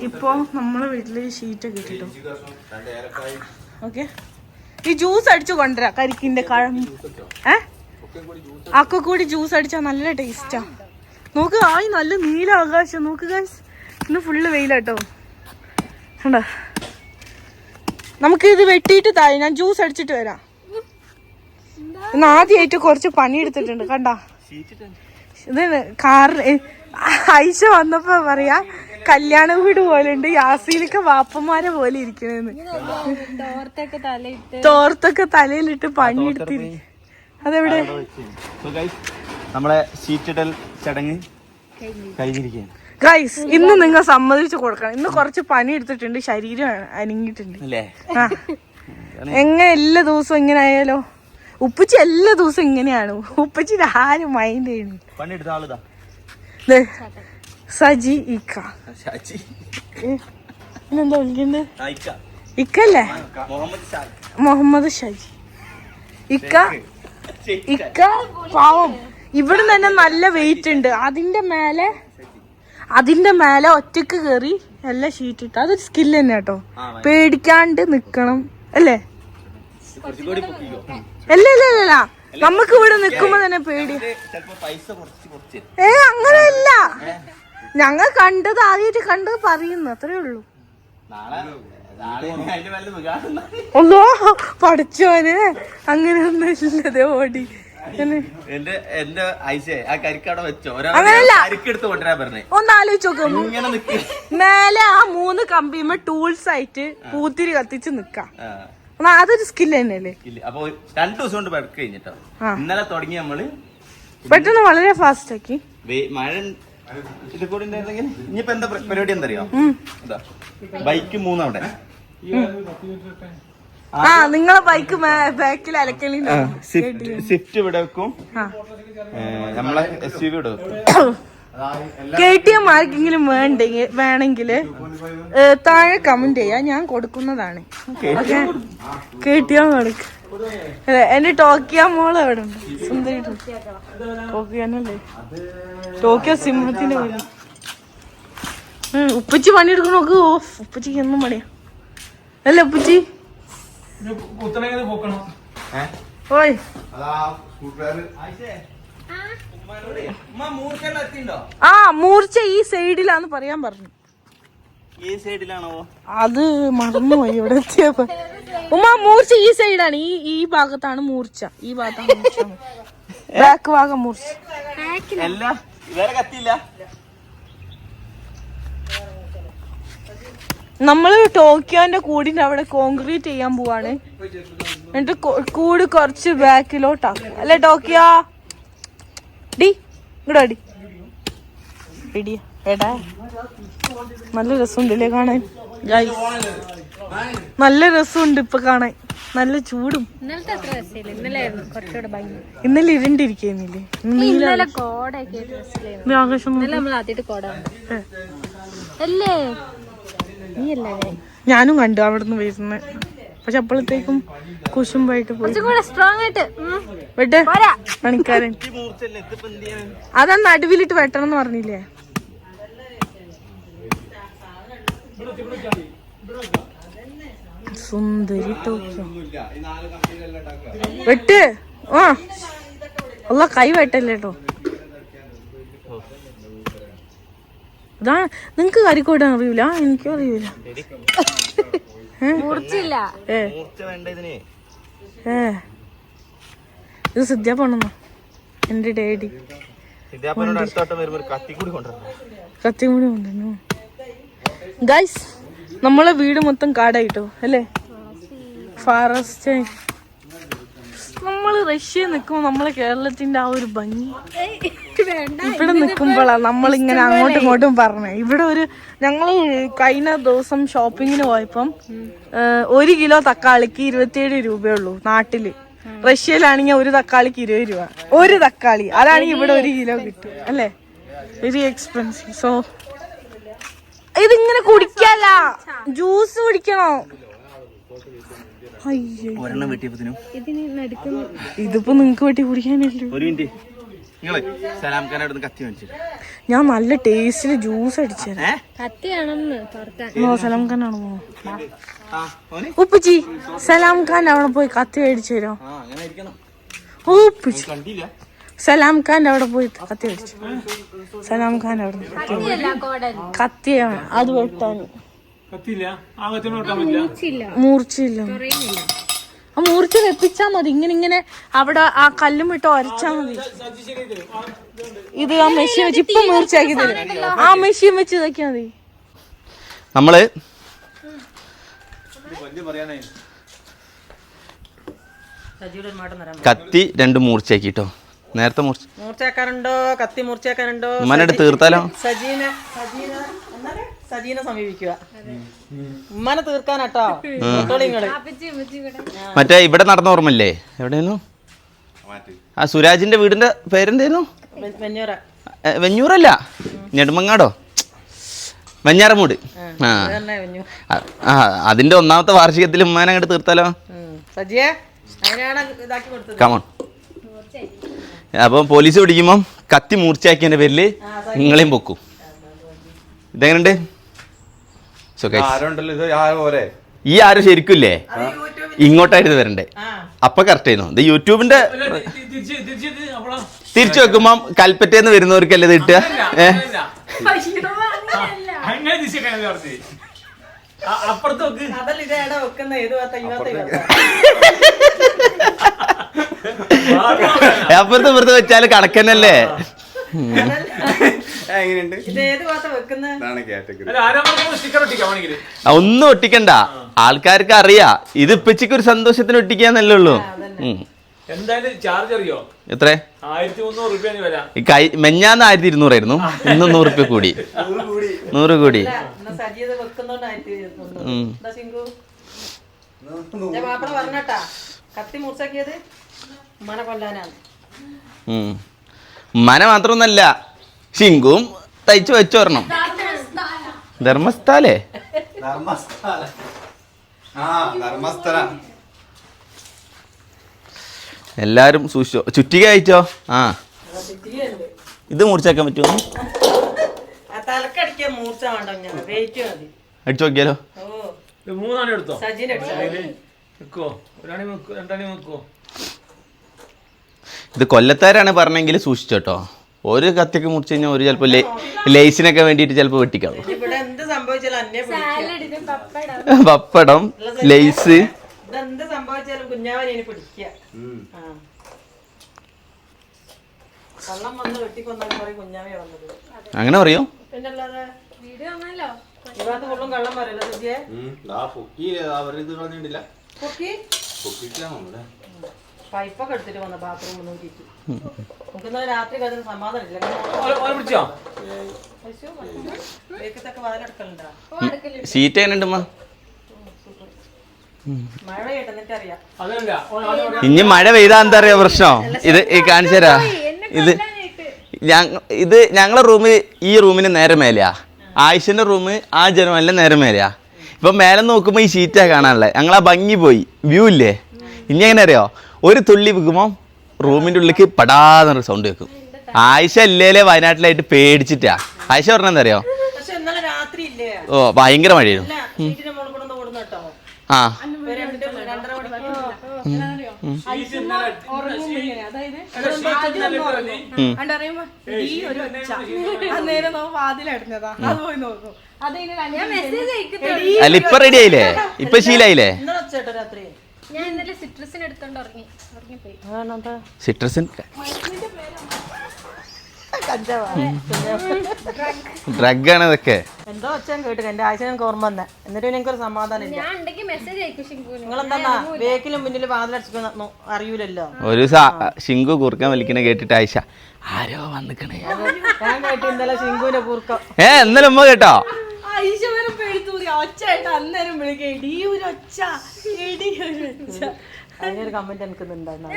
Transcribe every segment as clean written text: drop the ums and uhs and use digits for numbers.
ഇപ്പൊ നമ്മളെ വീട്ടില് ഷീറ്റൊക്കെ ഇട്ടിട്ടു. ഓക്കെ, ഈ ജ്യൂസ് അടിച്ചു കൊണ്ടുവരാ. കരിക്കിന്റെ കഴമ്പ് ഒക്കെ കൂടി ജ്യൂസ് അടിച്ചാ നല്ല ടേസ്റ്റാ. നോക്ക്, ആയി നല്ല നീല ആകാശം. നോക്ക് ഗൈസ്, ഇന്ന് ഫുള്ള് വെയിലാട്ടോ. കണ്ടാ, നമുക്ക് ഇത് വെട്ടിയിട്ട് താഴെ ഞാൻ ജ്യൂസ് അടിച്ചിട്ട് വരാം. ഇന്ന് ആദ്യമായിട്ട് കുറച്ച് പണിയെടുത്തിട്ടുണ്ട്. കണ്ടാ, ഇത് കാറിൽ ഐഷ വന്നപ്പോ പറയാ കല്യാണ വീട് പോലെ ഉണ്ട്, യാസീലൊക്കെ വാപ്പന്മാരെ പോലെ ഇരിക്കണെന്ന്. തോർത്തൊക്കെ തലയിലിട്ട് പണിയെടുത്തിരിക്കും. അതെവിടെ നമ്മളെ ഷീറ്റിടൽ ചടങ്ങ് കഴിഞ്ഞിരിക്കുകയാണ്. ഗൈസ്, ഇന്ന് നിങ്ങൾ സമ്മതിച്ചു കൊടുക്കണം. ഇന്ന് കുറച്ച് പണി എടുത്തിട്ടുണ്ട്, ശരീരം അനങ്ങിയിട്ടുണ്ട്. എങ്ങനെ എല്ലാ ദിവസവും ഇങ്ങനെ ആയാലോ? ഉപ്പച്ചി എല്ലാ ദിവസവും ഇങ്ങനെയാണ്. ഉപ്പച്ചി ആരും മൈൻഡ് ചെയ്യുന്നു. സജി ഇക്ക പിന്നെന്താ വിളിക്കണ്ട്? ഇക്കല്ലേ, മുഹമ്മദ് ഷാജി ഇക്ക. ഇക്ക പാവം, ഇവിടെ തന്നെ നല്ല വെയിറ്റ് ഉണ്ട്. അതിന്റെ മേലെ ഒറ്റക്ക് കേറി എല്ലാ ഷീറ്റ് ഇട്ടു. അതൊരു സ്കില്ല് തന്നെ കേട്ടോ. പേടിക്കാണ്ട് നിക്കണം അല്ലേ? അല്ല, നമുക്ക് ഇവിടെ നിക്കുമ്പോ തന്നെ പേടി. അങ്ങനെയല്ല, ഞങ്ങൾ കണ്ടത് ആദ്യമായിട്ട് കണ്ടത് പറയുന്നു, അത്രേ ഉള്ളൂ. ഒന്നോ പഠിച്ചോന് അങ്ങനെയൊന്നും ഇല്ലതേ ഓടി. ഒന്ന് ആലോചിച്ച് നോക്കും, മേലെ ആ 3 കമ്പിയുമ്പോ ടൂൾസ് ആയിട്ട് പൂത്തിരി കത്തിച്ച് നിക്കാം. അതൊരു സ്കില്ല് തന്നെയല്ലേ? അപ്പൊ 2 ദിവസം കൊണ്ട് വർക്ക് കഴിഞ്ഞിട്ടോ. ഇന്നലെ തുടങ്ങി നമ്മള് പെട്ടെന്ന് വളരെ ഫാസ്റ്റ് ആക്കി. മഴ ഇത് കൂടി ഉണ്ടായിരുന്നെങ്കിൽ ഇനിയിപ്പോ എന്താ പരിപാടി എന്തറിയോ? ബൈക്ക് 3 അവിടെ. നിങ്ങളെ ബൈക്ക് ബാക്കിൽ അലക്കലി സ്വിഫ്റ്റ് ഇവിടെ വെക്കും, നമ്മളെ SUV ഇവിടെ വെക്കും. KTM ആർക്കെങ്കിലും വേണമെങ്കിൽ താഴെ കമന്റ് ചെയ്യാ, ഞാൻ കൊടുക്കുന്നതാണ്. KTM കൊടുക്കും. എന്റെ ടോക്കിയോ മോള് എവിടെ ഉണ്ട്? സുന്ദരി ടോക്കിയാനല്ലേ? ടോക്കിയോ സിംഹത്തിന്റെ വീട്. ഉപ്പച്ചി പണിയെടുക്കണ നോക്ക്. ഉപ്പച്ചിക്ക് എന്നും പണിയാ അല്ലേ ഉപ്പച്ചി? ഓയ്, മൂർച്ച ഈ സൈഡിലാന്ന് പറയാൻ പറഞ്ഞു. അത് മറന്നുപോയി ഇവിടെ എത്തിയപ്പോ. മൂർച്ച ഈ സൈഡാണ്, ഈ ഭാഗത്താണ് മൂർച്ച. ഈ ഭാഗത്താണ് മൂർച്ച, ബാക്ക് ഭാഗം മൂർച്ച. നമ്മള് ടോക്കിയോന്റെ കൂടിന്റെ അവിടെ കോൺക്രീറ്റ് ചെയ്യാൻ പോവാണ്. എന്നിട്ട് കൂട് കുറച്ച് ബാക്കിലോട്ടാക്കും അല്ലെ ടോക്കിയോ? ഡി ഇങ്ങോട്ട് അടി ഇടിയ എടാ. നല്ല രസമുണ്ടല്ലേ കാണാൻ? നല്ല രസമുണ്ട് ഇപ്പൊ കാണാൻ, നല്ല ചൂടും. ഇന്നലെ ഇരുണ്ടിരിക്കുന്നില്ലേ? ആകാശം ഞാനും കണ്ടു അവിടുന്ന് വരുന്ന. പക്ഷെ അപ്പോഴത്തേക്കും കുശുമ്പായിട്ട് പോയി. പണിക്കാരൻ അതാ നടുവിലിട്ട് വെട്ടണം എന്ന് പറഞ്ഞില്ലേ? സുന്ദരി ടോക്കിയോ വെട്ട്. കൈ വെട്ടല്ലേ കേട്ടോ. അതാ നിങ്ങക്ക് കരിക്കോടാൻ അറിയൂല, എനിക്കും അറിയൂല. ഇത് സിദ്ധ്യ പോണെന്നോ എന്റെ ഡാഡി കത്തി കൂടി കൊണ്ടുവന്നു. ഗൈസ്, നമ്മളെ വീട് മൊത്തം കാടായിട്ടോ അല്ലേ? ഫോറസ്റ്റ്. നമ്മള് റഷ്യയിൽ നിൽക്കുമ്പോ നമ്മളെ കേരളത്തിന്റെ ആ ഒരു ഭംഗി ഇവിടെ നിക്കുമ്പോഴാ നമ്മളിങ്ങനെ അങ്ങോട്ടും ഇങ്ങോട്ടും പറഞ്ഞേ. ഇവിടെ ഞങ്ങള് കഴിഞ്ഞ ദിവസം ഷോപ്പിങ്ങിന് പോയപ്പം 1 കിലോ തക്കാളിക്ക് 27 രൂപയുള്ളൂ നാട്ടില്. റഷ്യയിലാണെങ്കിൽ 1 തക്കാളിക്ക് 20 രൂപ. 1 തക്കാളി അതാണെങ്കിൽ ഇവിടെ 1 കിലോ കിട്ടും അല്ലേ? Very expensive. സോ ഇതിങ്ങനെ കുടിക്കല്ല, ജ്യൂസ് കുടിക്കണോ? ഇതിപ്പോ നിങ്ങക്ക് വെട്ടി കുടിക്കാനല്ലോ. ഞാൻ നല്ല ടേസ്റ്റില് ജ്യൂസ് അടിച്ചു സലാം ഖാൻ ആണോ ഉപ്പച്ചി? സലാം ഖാൻ അവിടെ പോയി കത്തി മേടിച്ചു തരോ? ഉപ്പച്ചി സലാം ഖാൻ അവിടെ പോയി കത്തി മേടിച്ചു. സലാം ഖാൻ അവിടെ കത്തിയാണ് അത് വെട്ടാൻ മൂർച്ചയില്ല. ആ മൂർച്ച വെപ്പിച്ചാ മതി. ഇങ്ങനെ അവിടെ ആ കല്ലും ഇട്ട് ഒരച്ചാ മതി. ഇത് ആ മെഷീൻ വെച്ച് ഇപ്പൊ മൂർച്ചയാക്കി തരും. ആ മെഷീൻ വെച്ച് ഇതാക്കിയാ മതി. നമ്മള് കത്തി 2 മൂർച്ചയാക്കിട്ടോ. നേരത്തെ മൂർച്ചയാക്കാനുണ്ടോ? കത്തി മൂർച്ചയാക്കാനുണ്ടോ? ഉമ്മനെട് തീർത്താലോ? സജീനെ സമീപിക്കുക. ഉമ്മനെ തീർക്കാനട്ടോ. മറ്റേ ഇവിടെ നടന്ന ഓർമ്മല്ലേ? എവിടെയായിരുന്നു ആ സുരാജിന്റെ വീടിന്റെ പേരെന്തേന്നു? വെഞ്ഞൂറല്ല, നെടുമങ്ങാടോ, വെഞ്ഞാറമൂട്. ആ അതിന്റെ 1ാമത്തെ വാർഷികത്തിൽ ഉമ്മാനെ അങ്ങോട്ട് തീർത്താലോ? കമോൺ. അപ്പം പോലീസ് പിടിക്കുമ്പം കത്തി മൂർച്ചയാക്കിയതിന്റെ പേരില് നിങ്ങളെയും പൊക്കും. ഇതെങ്ങനെയുണ്ട്? ഈ ആരും ശരിക്കില്ലേ ഇങ്ങോട്ടായിട്ട് വരണ്ടേ? അപ്പൊ കറക്റ്റ് ആയിരുന്നു. ഇത് യൂട്യൂബിന്റെ തിരിച്ചു വെക്കുമ്പം കൽപ്പറ്റേന്ന് വരുന്നവർക്കല്ലേ ഇത് കിട്ടുക? അപ്പുറത്ത് ഇപ്പുറത്ത് വെച്ചാല് കണക്കന്നല്ലേ? ഒന്നും ഒട്ടിക്കണ്ട, ആൾക്കാർക്ക് അറിയാ ഇത് ഇപ്പച്ചിക്ക് ഒരു സന്തോഷത്തിന് ഒട്ടിക്കാന്നല്ലേ ഉള്ളൂ. എത്ര? മെഞ്ഞാന്ന് 1200 ആയിരുന്നു, ഇന്ന് 100 രൂപ കൂടി. 100 കൂടി. മന മാത്രമൊന്നല്ല, ശിങ്കും തയ്ച്ചു വെച്ചോർണം. ധർമ്മസ്ഥലേ എല്ലാരും സൂക്ഷിച്ചോ. ചുറ്റിക അയച്ചോ. ആ ഇത് മൂർച്ചയാക്കാൻ പറ്റുമോ? അടിച്ചു നോക്കിയാലോ? ഇത് കൊല്ലത്താരാണ് പറഞ്ഞെങ്കിൽ സൂക്ഷിച്ചോട്ടോ. ഒരു കത്തിയൊക്കെ മുറിച്ച് കഴിഞ്ഞാൽ ഒരു ചിലപ്പോ ലേസിനൊക്കെ വേണ്ടിട്ട് ചിലപ്പോ വെട്ടിക്കാവും. പപ്പടം, ലേസ്, അങ്ങനെ പറയോ? പൈപ്പൊക്കെ എടുത്തിട്ട് വന്ന ബാത്റൂം നോക്കിട്ട് നമുക്ക് രാത്രി കഴിഞ്ഞ സമാധാനം. സീറ്റ് എങ്ങനെയുണ്ട്? ഇനി മഴ പെയ്താ എന്താ അറിയാ പ്രശ്നം? ഇത് കാണിച്ചു തരാ. ഇത് ഞങ്ങളെ റൂമ് ഈ റൂമിന് നേരെ മേലെയാ. ആയിഷന്റെ റൂം ആ ജനമല്ല നേരെ മേലെയാ. ഇപ്പൊ മേലെ നോക്കുമ്പോ ഈ ഷീറ്റാ കാണാനുള്ളത്. ഞങ്ങളാ ഭംഗി പോയി, വ്യൂ ഇല്ലേ? ഇനി എങ്ങനെ അറിയോ? ഒരു തുള്ളി വെക്കുമ്പോ റൂമിന്റെ ഉള്ളിലേക്ക് പടാന്നൊരു സൗണ്ട് വെക്കും. ആയിഷ ഇല്ലേലെ വയനാട്ടിലായിട്ട് പേടിച്ചിട്ടാ. ആയിഷ പറഞ്ഞെന്താ അറിയോ? ഓ ഭയങ്കര മഴയായിരുന്നു. ആ അല്ല ഇപ്പൊ റെഡി ആയില്ലേ? ഇപ്പൊ ശീലായില്ലേ? സിട്രസിൻ ഡ്രഗാണ് ഇതൊക്കെ. എന്തോ ഒച്ചാൻ കേട്ടു. എന്റെ ആഴ്ച ഞങ്ങൾക്ക് ഓർമ്മ വന്നെ. എന്നിട്ട് എനിക്കൊരു സമാധാനം ഇല്ല. നിങ്ങളെന്താ ബേക്കിലും മുന്നിലും വാതിലടിച്ചു അറിയൂലല്ലോ. ഒരു ശിങ്കു കൂർക്കാൻ വലിക്കണ കേട്ടിട്ട് ആയിഷ ആരോ വന്നിക്കണേ. ഞാൻ കേട്ടു ഇന്നലെ ശിങ്കുവിന്റെ കൂർക്കം. ഇന്നലെ ഉമ്മ കേട്ടോ? അതിനൊരു കമന്റ് എനിക്കുന്നുണ്ടായിരുന്നു.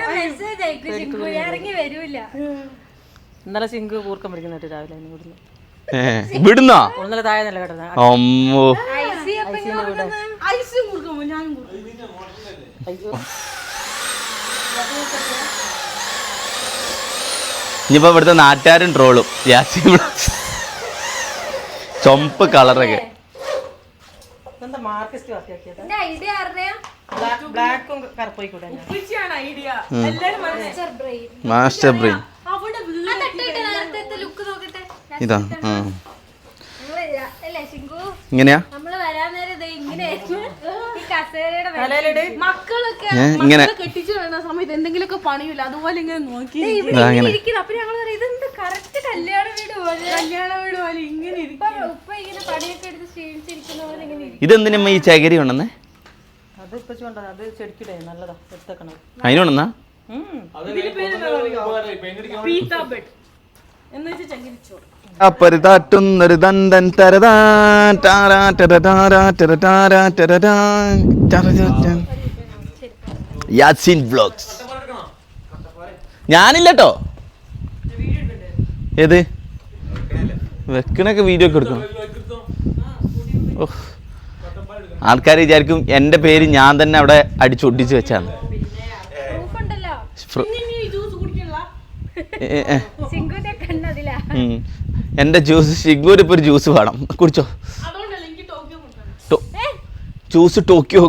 ഇന്നലെ ശിങ്കു കൂർക്കം പിടിക്കുന്നിട്ട് രാവിലെ വിടുന്നോ? ഇന്നലെ താഴെ നില കിടന്ന ഇനിയിപ്പോ ഇവിടുത്തെ നാട്ടുകാരും ട്രോളും. ചുമപ്പ് കളറൊക്കെ. എന്താ മാർക്കിസ്റ്റ് വർക്കാക്കിയത്? എന്റെ ഐഡിയ അറിയാം. ബ്ലാക്കും കറുപ്പോയി കൂടെ ഐഡിയ മാസ്റ്റർ ബ്രെയിൻ ലുക്ക് നോക്കട്ടെ. ഇതാ. അല്ലേ ശിങ്കു? ഇങ്ങനെയാ നമ്മള് വരാൻ നേരം ഇത് ഇങ്ങനെയായിരുന്നു. ഈ കസേരയുടെ മക്കളൊക്കെ ഇങ്ങനെ കെട്ടിച്ചു വരുന്ന സമയത്ത് എന്തെങ്കിലുമൊക്കെ പണിയില്ല, അതുപോലെ ഇങ്ങനെ നോക്കി ഇരിക്കുന്നു. അപ്പൊ ഞങ്ങള് പറയും ഇതെന്ത് കറക്റ്റ് കല്യാണ വീട് പോലെ ഇങ്ങനെ ഉപ്പ ഇങ്ങനെ പണിയൊക്കെ എടുത്ത് ക്ഷീണിച്ചിരിക്കുന്ന പോലെ ഇങ്ങനെ ഇരിക്കും. ഇതെന്തിനമ്മ ഈ ചകിരി കൊണ്ടെന്നേ? അത് ഇപ്പൊ കൊണ്ടത് അത് ചെടിക്കിടേ നല്ലതാ എടുത്തേക്കണം. അതിനോണ്ടെന്നാ അപ്പരുതാറ്റുന്നൊരു ദന്തൻ തരതാൻ ടാരാ ടരടാരാ ടരടാരാ ടരടാൻ ടരടാൻ. യാസിൻ വ്ലോഗ്സ്. ഞാനില്ലട്ടോ. ഏത് വെക്കണൊക്കെ വീഡിയോ ഒക്കെ എടുക്കണം. ആൾക്കാർ വിചാരിക്കും എൻ്റെ പേര് ഞാൻ തന്നെ അവിടെ അടിച്ചൊട്ടിച്ച് വെച്ചാണ്. എൻ്റെ ജ്യൂസ് ഷിഗൂര് ഇപ്പോൾ ഒരു ജ്യൂസ് വേണം, കുടിച്ചോ. ജ്യൂസ് ടോക്കിയോ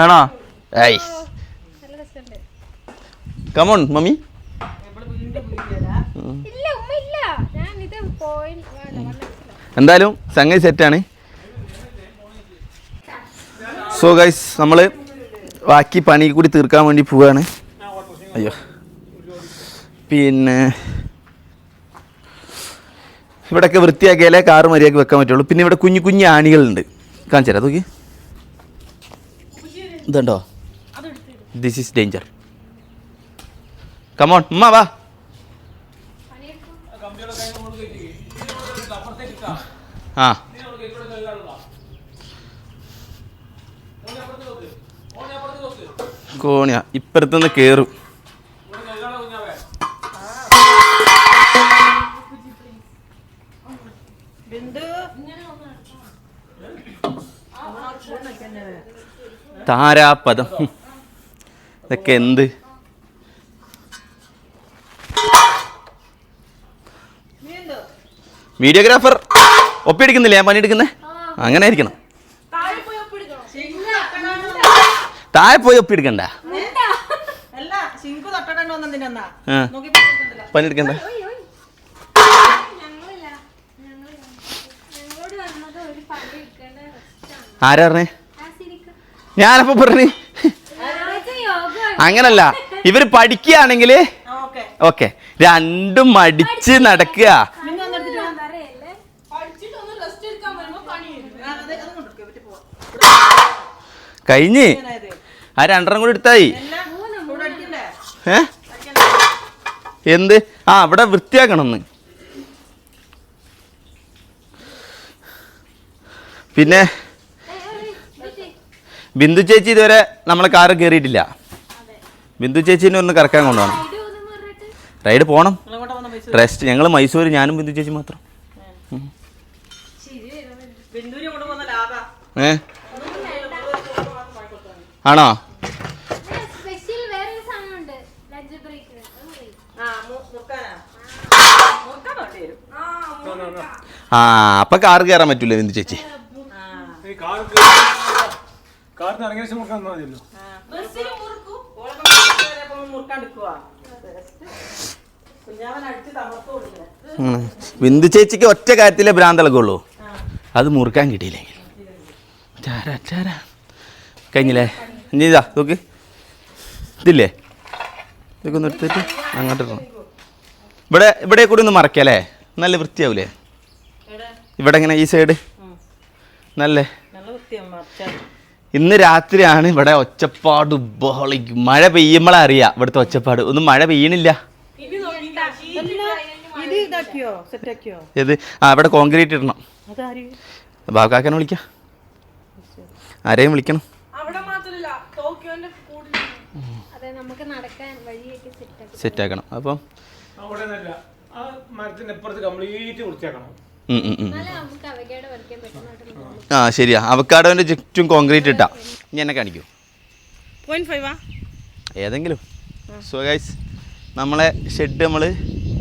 ആണോ? I come on mummy. എന്തായാലും സംഗതി സെറ്റാണ്. സോ ഗൈസ് നമ്മൾ ബാക്കി പണി കൂടി തീർക്കാൻ വേണ്ടി പോവുകയാണ്. അയ്യോ, പിന്നെ ഇവിടെയൊക്കെ വൃത്തിയാക്കിയാലേ കാറ് മര്യാദയ്ക്ക് വെക്കാൻ പറ്റുള്ളൂ. പിന്നെ ഇവിടെ കുഞ്ഞു കുഞ്ഞു ആണികളുണ്ട്, കാണിച്ചു തരാം. നോക്കി, ഇതുണ്ടോ? This is danger. കമോൺ ഉമ്മ വാ. ആ കോണിയ ഇപ്പുറത്തുനിന്ന് കയറും. താരാപദം ഇതൊക്കെ എന്ത്? വീഡിയോഗ്രാഫർ ഒപ്പിയെടുക്കുന്നില്ലേ ഞാൻ പണിയെടുക്കുന്നേ? അങ്ങനെ ആയിരിക്കണം. താഴെ പോയി ഒപ്പിയെടുക്കണ്ട, പണിയെടുക്കണ്ട. ആരാ പറഞ്ഞേ? ഞാനപ്പോ പറഞ്ഞു അങ്ങനല്ല. ഇവര് പഠിക്കുകയാണെങ്കിൽ ഓക്കെ, രണ്ടും മടിച്ച് നടക്കുക. കഴിഞ്ഞ് ആ രണ്ടെണ്ണം കൂടി എടുത്തായി. എന്ത്? ആ അവിടെ വൃത്തിയാക്കണം. പിന്നെ ബിന്ദു ചേച്ചി ഇതുവരെ നമ്മളെ കാറ് കയറിയിട്ടില്ല. ബിന്ദു ചേച്ചീനെ ഒന്ന് കറക്കാൻ കൊണ്ടുപോകണം. റൈഡ് പോകണം. റെസ്റ്റ്. ഞങ്ങൾ മൈസൂർ, ഞാനും ബിന്ദു ചേച്ചി മാത്രം. ആണോ? ആ അപ്പൊ കാറ് കയറാൻ പറ്റൂല ബിന്ദു ചേച്ചി. ബിന്ദു ചേച്ചിക്ക് ഒറ്റ കാര്യത്തിലെ ഭ്രാന്തളക്കുള്ളൂ, അത് മുറുക്കാൻ കിട്ടിയില്ലെങ്കിൽ. കഴിഞ്ഞില്ലേ? ഇനി ഇതാ നോക്ക്, ഇതില്ലേ, ഇതൊക്കെ ഒന്ന് എടുത്തിട്ട് അങ്ങോട്ട് ഇടണം. ഇവിടെ കൂടി ഒന്ന് മറക്കല്ലേ, നല്ല വൃത്തിയാവൂലേ? ഇവിടെ ഇങ്ങനെ ഈ സൈഡ് നല്ല. ഇന്ന് രാത്രിയാണ് ഇവിടെ ഒച്ചപ്പാട് ബഹളിക്കും. മഴ പെയ്യുമ്പോഴാ അറിയാം ഇവിടുത്തെ ഒച്ചപ്പാട്. ഒന്നും മഴ പെയ്യണില്ല. ഏത്? ആ ഇവിടെ കോൺക്രീറ്റ് ഇടണം. ബാബുക്കാക്കനെ വിളിക്കാം, ആരെയും വിളിക്കണം. സെറ്റാക്കണം. അപ്പം ആ ശരിയാ, അവക്കാഡോന്റെ ചുറ്റും കോൺക്രീറ്റ് ഇട്ടാ. ഇനി എന്നെ കാണിക്കൂ ഏതെങ്കിലും. സോ ഗൈസ് നമ്മളെ ഷെഡ് നമ്മൾ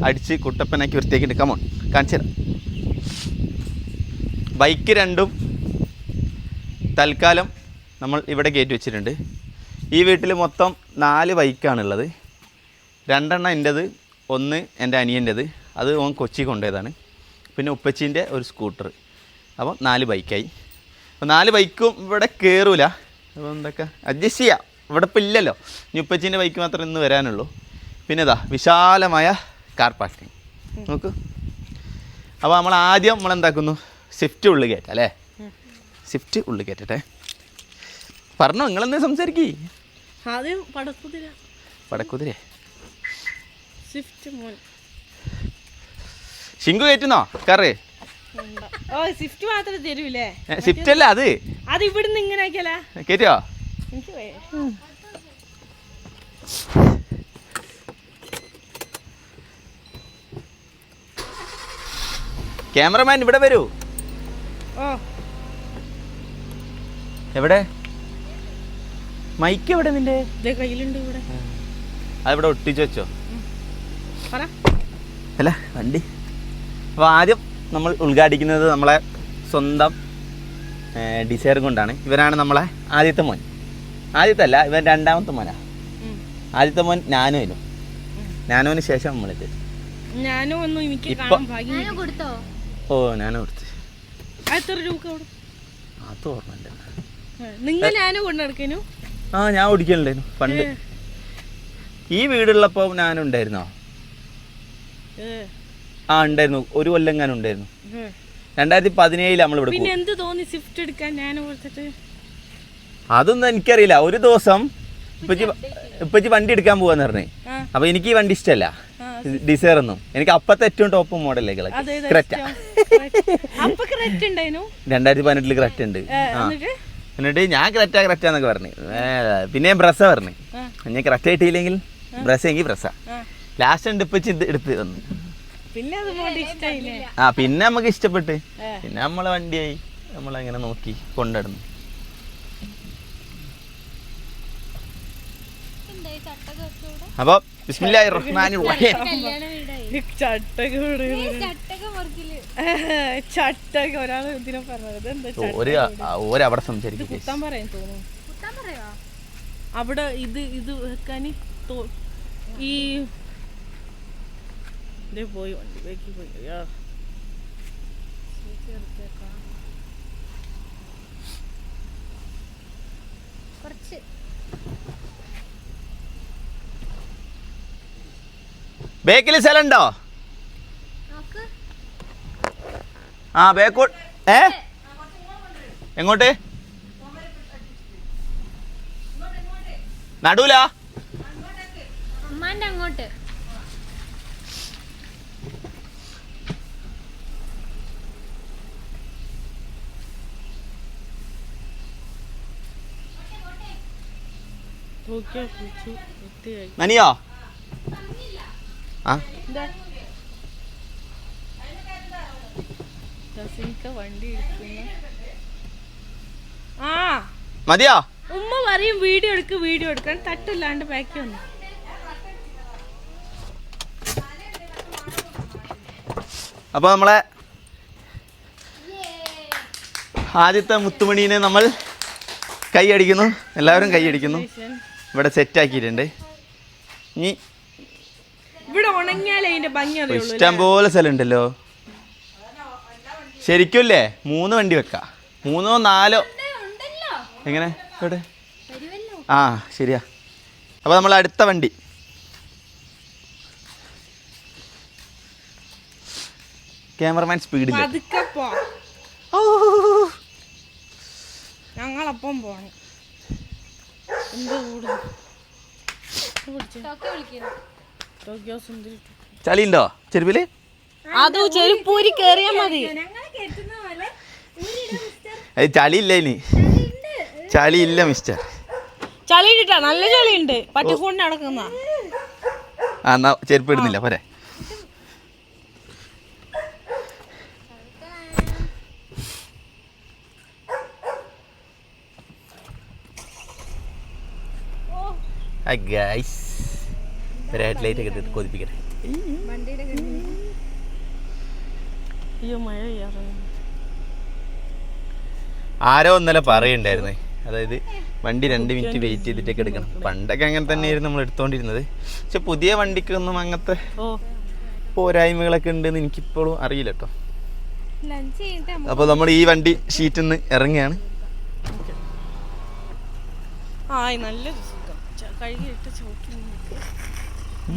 അടിച്ച് കുട്ടപ്പനാക്കി വൃത്തിയാക്കിയിട്ട് കമോൺ കാണിച്ചു തരാം. ബൈക്ക് രണ്ടും തൽക്കാലം നമ്മൾ ഇവിടെ കയറ്റി വെച്ചിട്ടുണ്ട്. ഈ വീട്ടിൽ മൊത്തം 4 ബൈക്കാണുള്ളത്. 2 എൻ്റേത്, 1 എൻ്റെ അനിയൻ്റേത്, അത് ഓൻ കൊച്ചി കൊണ്ടുപോയതാണ്. പിന്നെ ഉപ്പച്ചീൻ്റെ ഒരു സ്കൂട്ടർ. അപ്പോൾ 4 ബൈക്കായി. അപ്പോൾ 4 ബൈക്കും ഇവിടെ കയറൂല. അപ്പോൾ എന്തൊക്കെ അഡ്ജസ്റ്റ് ചെയ്യാം. ഇവിടെ ഇപ്പം ഇല്ലല്ലോ. ഇനി ഉപ്പച്ചീൻ്റെ ബൈക്ക് മാത്രമേ ഇന്ന് വരാനുള്ളൂ. പിന്നെ ഇതാ വിശാലമായ കാർ പാർക്കിംഗ് നോക്കൂ. അപ്പോൾ നമ്മൾ ആദ്യം നമ്മളെന്താക്കുന്നു, സ്വിഫ്റ്റ് ഉള്ളിൽ കയറ്റാം അല്ലേ? സ്വിഫ്റ്റ് ഉള്ളിൽ കയറ്റട്ടെ. പറഞ്ഞോ, നിങ്ങളെന്താ സംസാരിക്കേ? ആദ്യം പടക്കുതിര ശിങ്കു കയറ്റുന്നോ കാറ്? സ്വിഫ്റ്റ് മാത്രമേ തരൂലേ? സ്വിഫ്റ്റ് അല്ല അത് ഇവിടുന്ന് ഇങ്ങനെ ആക്കിയാലോ? കയറ്റോ? ക്യാമറമാൻ ഇവിടെ വരൂ. എവിടെ മൈക്ക്? എവിടെ നിന്റെ കയ്യിലുണ്ട്. ഇവിടെ അതിവിടെ ഒട്ടിച്ചു വെച്ചോ? അല്ല വണ്ടി. അപ്പോൾ ആദ്യം നമ്മൾ ഉദ്ഘാടിക്കുന്നത് നമ്മളെ സ്വന്തം ഡിസൈർ കൊണ്ടാണ്. ഇവനാണ് നമ്മളെ ആദ്യത്തെ മോൻ. ആദ്യത്തെ അല്ല, ഇവൻ 2ാമത്തെ മോനാ. ആദ്യത്തെ മോൻ നാനോയിനും. നാനോന് ശേഷം നമ്മളിത് നാനോ ഒന്നും എനിക്ക് ഓ നാനോ കൊടുത്ത് അത് ഓർമ്മ. നിങ്ങൾ നാനോ കൊണ്ട് നടക്കാനു? ആ ഞാൻ ഓടിക്കലുണ്ടായിരുന്നു പണ്ട്. ഈ വീടുള്ളപ്പോൾ ഞാനും ഉണ്ടായിരുന്നോ? ആ ഉണ്ടായിരുന്നു, 1 കൊല്ലം എങ്ങാനും ഉണ്ടായിരുന്നു. 2017 നമ്മളിവിടെ. പിന്നെ എന്ത് തോന്നി സ്വിഫ്റ്റ് എടുക്കാൻ നാനോ കൊടുത്തിട്ട്? അതൊന്നും എനിക്കറിയില്ല. ഒരു ദിവസം ഇപ്പച്ചി വണ്ടി എടുക്കാൻ പോവാന്ന് പറഞ്ഞേ. അപ്പൊ എനിക്ക് ഈ വണ്ടി ഇഷ്ടമല്ല, ഡിസൈർ ഒന്നും. എനിക്ക് അപ്പത്തെ ഏറ്റവും ടോപ്പ് മോഡലേക്ക് ക്രെറ്റ. 2018 ക്രെറ്റ ഉണ്ട്. എന്നിട്ട് ഞാൻ ക്രെറ്റ എന്നൊക്കെ പറഞ്ഞു. പിന്നെ ബ്രസ പറഞ്ഞു. ഞാൻ ക്രെറ്റ കിട്ടിയില്ലെങ്കിൽ ബ്രസ എങ്കിൽ ബ്രസ. ലാസ്റ്റ് ഉണ്ട് ഇപ്പച്ചി എടുത്ത് വന്നു. പിന്നെ നമുക്ക് ഇഷ്ടപ്പെട്ട് പിന്നെ നമ്മളെ വണ്ടിയായി. നമ്മളങ്ങനെ നോക്കി കൊണ്ടുനടന്നു. അപ്പൊ ബിസ്മില്ലാഹിർ റഹ്മാനിർ റഹീം. ഒരവിടെ സംസാരിക്കും. അവിടെ ഇത് വെക്കാൻ ഈ പോയി വണ്ടി ബേക്കി പോയി. ബേക്കിൽ സ്ഥലമുണ്ടോ? ആ ബേക്കോ. എങ്ങോട്ട്? നടൂല അങ്ങോട്ട്. നനിയോ? ആ വണ്ടി മതിയോ? ഉമ്മ പറയും വീഡിയോ എടുക്കാൻ തട്ടില്ലാണ്ട് ബാക്കി വന്നു. അപ്പോൾ നമ്മളെ ആദ്യത്തെ മുത്തുമണീനെ നമ്മൾ കൈയടിക്കുന്നു. എല്ലാവരും കൈയടിക്കുന്നു. ഇവിടെ സെറ്റാക്കിയിട്ടുണ്ട്. ഇനി ഇവിടെ ഉണങ്ങിയാലേ അതിന്റെ ഭംഗി അറിയുള്ളൂ. ഇഷ്ടം പോലെ സ്ഥലം ഉണ്ടല്ലോ. ശരിക്കുമല്ലേ 3 വണ്ടി വെക്കാം. 3 or 4. എങ്ങനെ ഇവിടെ? ആ ശരിയാ. അപ്പോൾ നമ്മൾ അടുത്ത വണ്ടി ക്യാമറമാൻ സ്പീഡിൽ ഞങ്ങളപ്പം പോണം. ചളിയുണ്ടോ ചെരുപ്പില്? അത് ചെരുപ്പൂരി കേറിയാ മതി. അത് ചളിയില്ല. ഇനി ചളിയില്ല മിസ്റ്റർ. ചളി ഇട്ടാ നല്ല ചളിയുണ്ട്. പട്ടിക്കൂടിന് നടക്കുന്ന. ആ എന്നാ ചെരുപ്പ് ഇടുന്നില്ല പോരെ. ഗൈസ് ഒരു ഹെഡ്ലൈറ്റ് ഒക്കെ കൊതിപ്പിക്കട്ടെ. അയ്യോ മഴ പെയ്യാറ്. ആരോ ഇന്നലെ പറയണ്ടായിരുന്നേ, അതായത് വണ്ടി 2 മിനിറ്റ് വെയിറ്റ് ചെയ്തിട്ടൊക്കെ എടുക്കണം. പണ്ടൊക്കെ അങ്ങനെ തന്നെയായിരുന്നു നമ്മൾ എടുത്തോണ്ടിരുന്നത്. പക്ഷെ പുതിയ വണ്ടിക്കൊന്നും അങ്ങനത്തെ പോരായ്മകളൊക്കെ ഉണ്ടെന്ന് എനിക്കിപ്പോഴും അറിയില്ല കേട്ടോ. അപ്പോൾ നമ്മൾ ഈ വണ്ടി ഷീറ്റിൽ നിന്ന് ഇറങ്ങിയാണ്. നല്ലൊരു സുഖം കഴുകിയിട്ട് ചോക്കി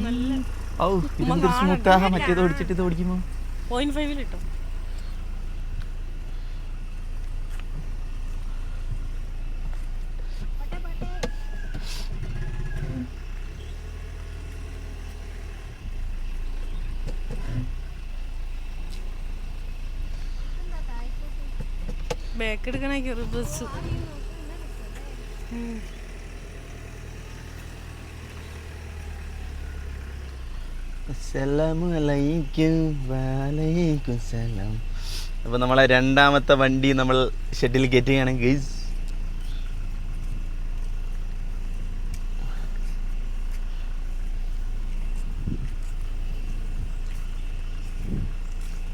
നല്ല സ്മൂത്താ. മറ്റേത് ഓടിച്ചിട്ട് ഇത് ഓടിക്കുമ്പോ 0.5 ഇട്ടോ. ബാക്ക് എടുക്കണേ ബസ്. അപ്പൊ നമ്മളെ രണ്ടാമത്തെ വണ്ടി നമ്മൾ ഷെഡിൽ കയറ്റുകയാണ് ഗൈസ്.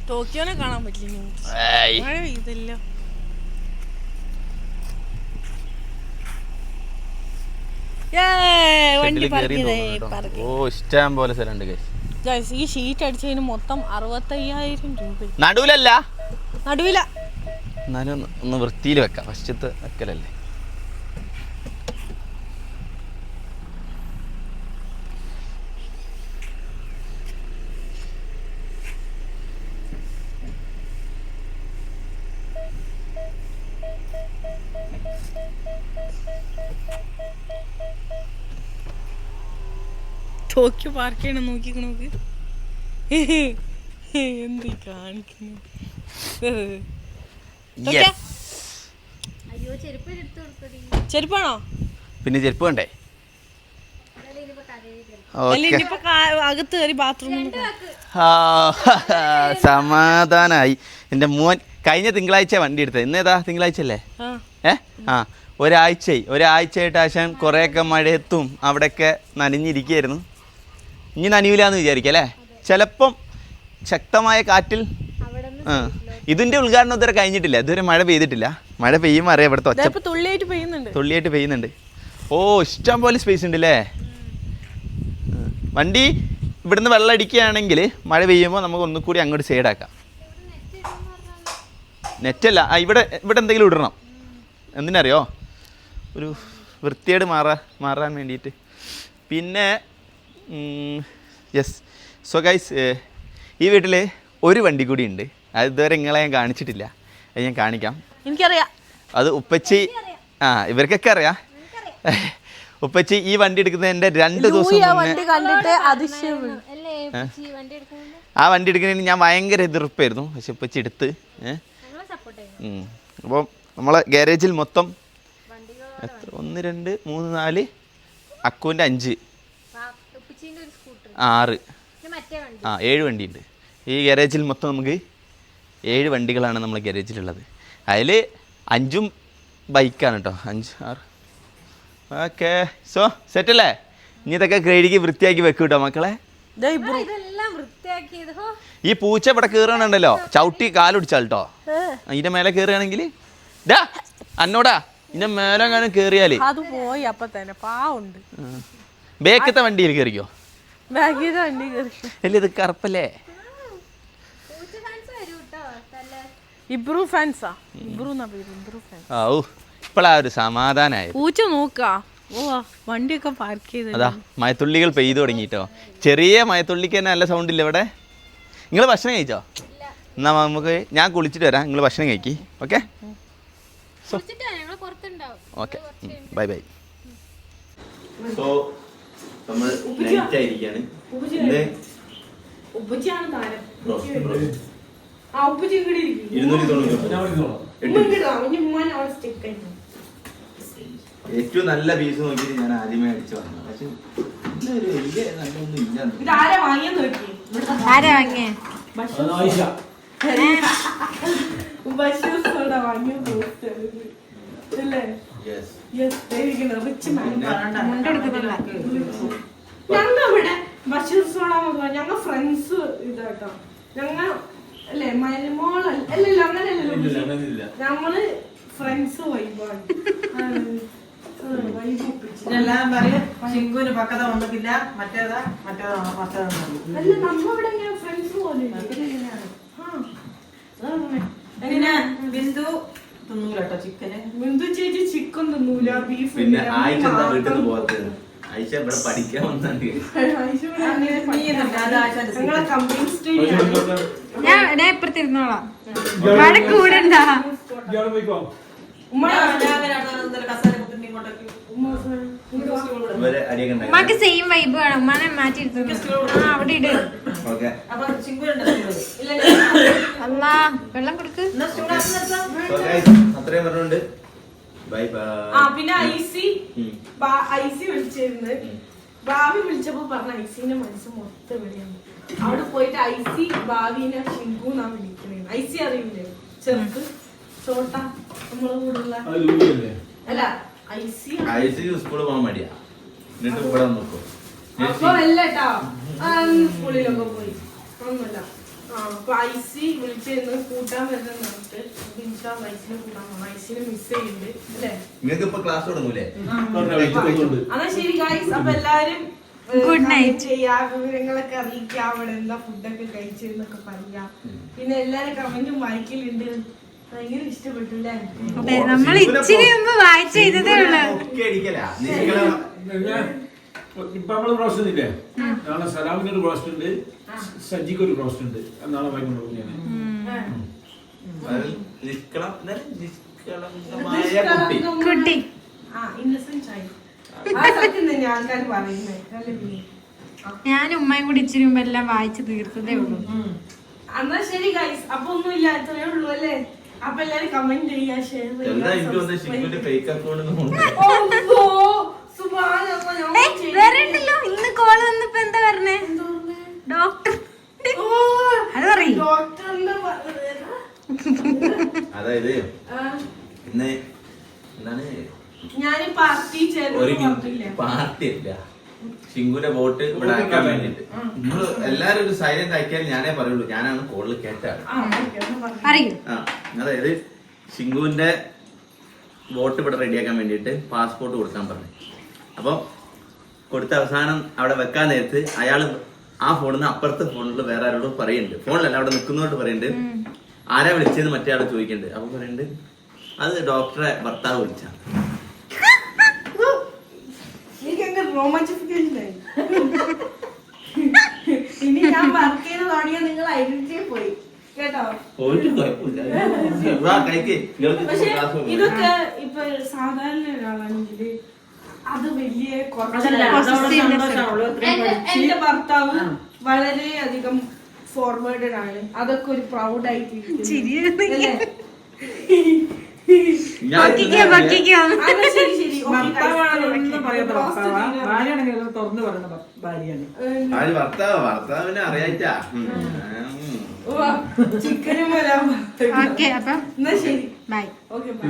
ടോക്കിയോനെ കാണാൻ പറ്റില്ല. മഴ പെയ്തല്ല. ഇഷ്ടം പോലെ സ്ഥലമുണ്ട് ഗൈസ്. ഈ ഷീറ്റ് അടിച്ചതിന് മൊത്തം 65,000 രൂപ. നടുവിലല്ല, നടുവില. എന്നാലും ഒന്ന് വൃത്തിയിൽ വെക്കാം. ഫസ്റ്റത്തെ വെക്കലല്ലേ. ടോക്കിയോ പാർക്ക് ചെയ്യണം. നോക്കി എന്ത് കാണിക്കുന്നു. ചെരുപ്പാണോ? പിന്നെ ചെരുപ്പ് വേണ്ടേ? അകത്ത് കയറി ബാത്റൂമിൽ സമാധാനായി. എൻ്റെ മോൻ കഴിഞ്ഞ തിങ്കളാഴ്ച വണ്ടി എടുത്തത്. ഇന്നേതാ തിങ്കളാഴ്ച അല്ലേ? ഒരാഴ്ചയായിട്ട് ആശാൻ കുറേയൊക്കെ മഴയത്തും അവിടെയൊക്കെ നനഞ്ഞിരിക്കുകയായിരുന്നു. ഇനി നനയൂലെന്ന് വിചാരിക്കാം അല്ലേ? ചിലപ്പം ശക്തമായ കാറ്റിൽ. ഇതിൻ്റെ ഉദ്ഘാടനം ഇതുവരെ കഴിഞ്ഞിട്ടില്ല. ഇതുവരെ മഴ പെയ്തിട്ടില്ല. മഴ പെയ്യുമ്പോൾ അറിയാം ഇവിടുത്തെ ഒച്ച തുള്ളിയായിട്ട് പെയ്യുന്നുണ്ട്. ഇഷ്ടം പോലെ സ്പേസ് ഉണ്ട് അല്ലേ? വണ്ടി ഇവിടുന്ന് വെള്ളം അടിക്കുകയാണെങ്കിൽ മഴ പെയ്യുമ്പോൾ നമുക്ക് ഒന്നുകൂടി അങ്ങോട്ട് സൈഡാക്കാം. നെറ്റല്ല, ഇവിടെ എന്തെങ്കിലും ഇടണം. എന്തിനറിയോ? ഒരു വൃത്തിയേട് മാറാൻ വേണ്ടിയിട്ട്. പിന്നെ യെസ്. സോ ഗൈസ്, ഈ വീട്ടിൽ ഒരു വണ്ടി കൂടി ഉണ്ട്. അത് ഇതുവരെ നിങ്ങളെ ഞാൻ കാണിച്ചിട്ടില്ല. അത് ഞാൻ കാണിക്കാം. എനിക്കറിയാം. അത് ഉപ്പച്ചി ഇവർക്കൊക്കെ അറിയാം. ഉപ്പച്ചി ഈ വണ്ടി എടുക്കുന്നത് എൻ്റെ 2 ദിവസം ആ വണ്ടി എടുക്കുന്നതിന് ഞാൻ ഭയങ്കര എതിർപ്പായിരുന്നു. പക്ഷെ ഉപ്പച്ചി എടുത്ത്. അപ്പോൾ നമ്മളെ ഗാരേജിൽ മൊത്തം 1 2 3 4 അക്കുവിൻ്റെ 5 6 7 വണ്ടിയുണ്ട്. ഈ ഗാരേജിൽ മൊത്തം നമുക്ക് 7 വണ്ടികളാണ് നമ്മളെ ഗാരേജിലുള്ളത്. അതിൽ 5ഉം ബൈക്കാണ് കേട്ടോ. 5 6. ഓക്കെ. സോ സെറ്റല്ലേ? ഇനി ഇതൊക്കെ കഴുകി വൃത്തിയാക്കി വെക്കും കേട്ടോ മക്കളെ. ഈ പൂച്ച ഇവിടെ കയറണുണ്ടല്ലോ, ചവിട്ടി കാലൊടിച്ചാൽ കേട്ടോ. ഇതിന്റെ മേലെ കയറുകയാണെങ്കിൽ അന്നോടാ ഇതിന്റെ മേലെ കാണാൻ കയറിയാല് അത് പോയി. അപ്പൊ തന്നെ പാവുണ്ട്. ബേക്കത്തെ വണ്ടിയിൽ കയറിക്കോ. വണ്ടി ഇത് കറുപ്പല്ലേ? ഇപ്പളാ ഒരു സമാധാനായി. പൂച്ച നോക്കാ. വണ്ടിയൊക്കെ പാർക്ക് ചെയ്ത്. അതാ മഴത്തുള്ളികൾ പെയ്തു തുടങ്ങിട്ടോ. ചെറിയ മഴത്തുള്ളിക്ക് തന്നെ നല്ല സൗണ്ട് ഇല്ല ഇവിടെ. നിങ്ങൾ ഭക്ഷണം കഴിച്ചോ? എന്നാ നമുക്ക് ഞാൻ കുളിച്ചിട്ട് വരാം. നിങ്ങൾ ഭക്ഷണം കഴിക്കി. Okay okay, bye bye. So നമ്മൾ നൈറ്റ് ആയിരിക്കാണ്. ഏറ്റവും നല്ല പീസ് നോക്കിയിട്ട് ഞാൻ ആദ്യമേ അടിച്ചു വന്നു. പക്ഷെ നല്ലൊന്നും ബഷീർ സോണ ഞങ്ങൾ ഫ്രണ്ട്സ് ഇതാട്ടോ ഞങ്ങൾ അല്ലേ മരുമോൾ അല്ലല്ലോ അങ്ങനെയല്ലല്ലോ നമ്മള് ഫ്രണ്ട്സ് വൈബാണ് എല്ലാം പറയും ചിങ്കുവിന് പക്കത ഒന്നുമില്ല മറ്റേതാ അല്ല നമ്മളിവിടെ എങ്ങനെ ഫ്രണ്ട്സ് പോലെ എങ്ങനെയാ ബിന്ദു തിന്നൂല കേട്ടോ ചിക്കന്. ബിന്ദു ചേച്ചി ചിക്കൻ തിന്നൂല ബീഫ് പിന്നെ ആയിഷ എന്താ വീട്ടിൽ നിന്ന് പോകാത്തത്? ആയിഷ ഇവിടെ പഠിക്കാൻ വന്നാണ്. ഞങ്ങളെ കമ്പനി സ്റ്റേഡിയാണ്. ഞാൻ ഇപ്പുറത്തിരുന്നോളാം. മഴ കൂടണ്ട. ഇവരെ അടിയൊക്കെ ഉണ്ടാക്കി. ഉമ്മാക്ക് സെയിം വൈബ് വേണം. ഉമ്മാനെ മാറ്റി അവിടെ ഇട്. ഓക്കെ. അല്ലാ വെള്ളം കൊടുക്ക്. അത്രയും പറഞ്ഞുകൊണ്ട് ബൈ ബൈ. പിന്നെ ഐസി വിളിച്ചിരുന്നു. ഭാവി വിളിച്ചപ്പോ പറഞ്ഞ ഐസിന്റെ മനസ്സ് മൊത്തം എവിടെയാണ്. അവിടെ പോയിട്ട് ഐസി ഭാവിനെ ഷിങ്കു എന്നാ വിളിക്കണേ. ഐസി അറിയില്ലേ ചെറുത്ത് ചോട്ട നമ്മളെ കൂടുള്ള അല്ല ഐസി സ്കൂളിൽ പോകാൻ മടിയാ. എന്നിട്ട് ഇവിടെ നോക്കും. അപ്പൊ അല്ലട്ടോ സ്കൂളിലൊക്കെ പോയി ഒന്നുമില്ല. അപ്പൊ ഐസി വിളിച്ചിരുന്ന് കൂട്ടാൻ വരുന്ന നേരത്ത് ഐസിനെ കൂട്ടാൻ പോകണം. ഐസിനെ മിസ് ചെയ്യുന്നുണ്ട് അല്ലേ? നിങ്ങൾക്ക് ഇപ്പൊ ക്ലാസ് തുടങ്ങൂലേ? എന്നാ ശരി ഗൈസ്. അപ്പൊ എല്ലാരും ഗുഡ് നൈറ്റ് ചെയ്യാ, വിവരങ്ങളൊക്കെ അറിയിക്കാം, അവിടെ എന്താ ഫുഡൊക്കെ കഴിച്ചെന്നൊക്കെ പറയാം. പിന്നെ എല്ലാരും കമന്റും വായിക്കലുണ്ട്. ഭയങ്കര ഇഷ്ടപ്പെട്ടു അല്ലേ? അതെ നമ്മൾ ഇച്ചിരി മുമ്പ് വായിച്ചു ചെയ്തതേ ഉള്ളു. ഇപ്പൊ നമ്മള് റോസ്റ്റ് ഇല്ലേ? നാളെ സലാമിന് ഒരു റോസ്റ്റ് ഉണ്ട്, സജിക്ക് ഒരു റോസ്റ്റ് ഉണ്ട്. നാളെ വൈകുന്നേരം കുട്ടി ഇന്നസെന്റ് ആയി ആ സത്യം തന്നെ ആൾക്കാർ പറയുന്നത്. ഞാൻ ഉമ്മയും കൂടി ഇച്ചിരി മുമ്പ് എല്ലാം വായിച്ചു തീർത്തതേ ഉള്ളൂ. എന്നാ ശരി ഗൈസ്. അപ്പൊ ഒന്നുമില്ല, അത്രേ ഉള്ളൂ അല്ലേ? അപ്പൊ എല്ലാരും കമന്റ് ചെയ്യാ, ഷെയർ വേറെണ്ടല്ലോ ഇന്ന് കോള് വന്നപ്പോ എന്താ പറഞ്ഞേ? ഡോക്ടർ അത് പറയും. അതായത് ഇന്ന് എന്താണ് ഞാന് പാർട്ടി പാർട്ടി അല്ല, ഷിങ്കുന്റെ വോട്ട് ഇവിടെ അയക്കാൻ വേണ്ടിട്ട്. നിങ്ങള് എല്ലാരും ഒരു സൈലന്റ് ആക്കിയാൽ ഞാനേ പറയുള്ളൂ. ഞാനാണ് കോളിൽ കേട്ടാണ്. അതായത് ഷിങ്കുവിന്റെ വോട്ട് ഇവിടെ റെഡിയാക്കാൻ വേണ്ടിട്ട് പാസ്പോർട്ട് കൊടുക്കാൻ പറഞ്ഞു. അപ്പൊ കൊടുത്ത അവസാനം അവിടെ വെക്കാൻ നേരത്ത് അയാള് ആ ഫോണിൽ നിന്ന് അപ്പുറത്തെ ഫോണിൽ വേറെ ആരോടും പറയുന്നുണ്ട്. ഫോണിലല്ല, അവിടെ നിൽക്കുന്നതോട്ട് പറയുന്നുണ്ട് ആരാ വിളിച്ചതെന്ന് മറ്റേ ആള് ചോദിക്കുന്നുണ്ട്. അപ്പൊ പറയുന്നുണ്ട് അത് ഡോക്ടറെ ഭർത്താവ് വിളിച്ചാണ്. ഇനി ഞാൻ വർക്ക് ചെയ്ത് തുടങ്ങിയ നിങ്ങൾ ഐഡന്റിറ്റി പോയി കേട്ടോ. പക്ഷെ ഇതൊക്കെ ഇപ്പൊ സാധാരണ ഒരാളാണെങ്കില് അത് വലിയ എന്റെ ഭർത്താവ് വളരെ അധികം ഫോർവേഡഡ് ആണ്. അതൊക്കെ ഒരു പ്രൗഡ് ആയിട്ട് ഭർത്താവിനെ അറിയാറ്റാ ചിക്കനും വരാം. ഓക്കെ അപ്പൊ എന്നാ ശരി ബൈ. Okay bye.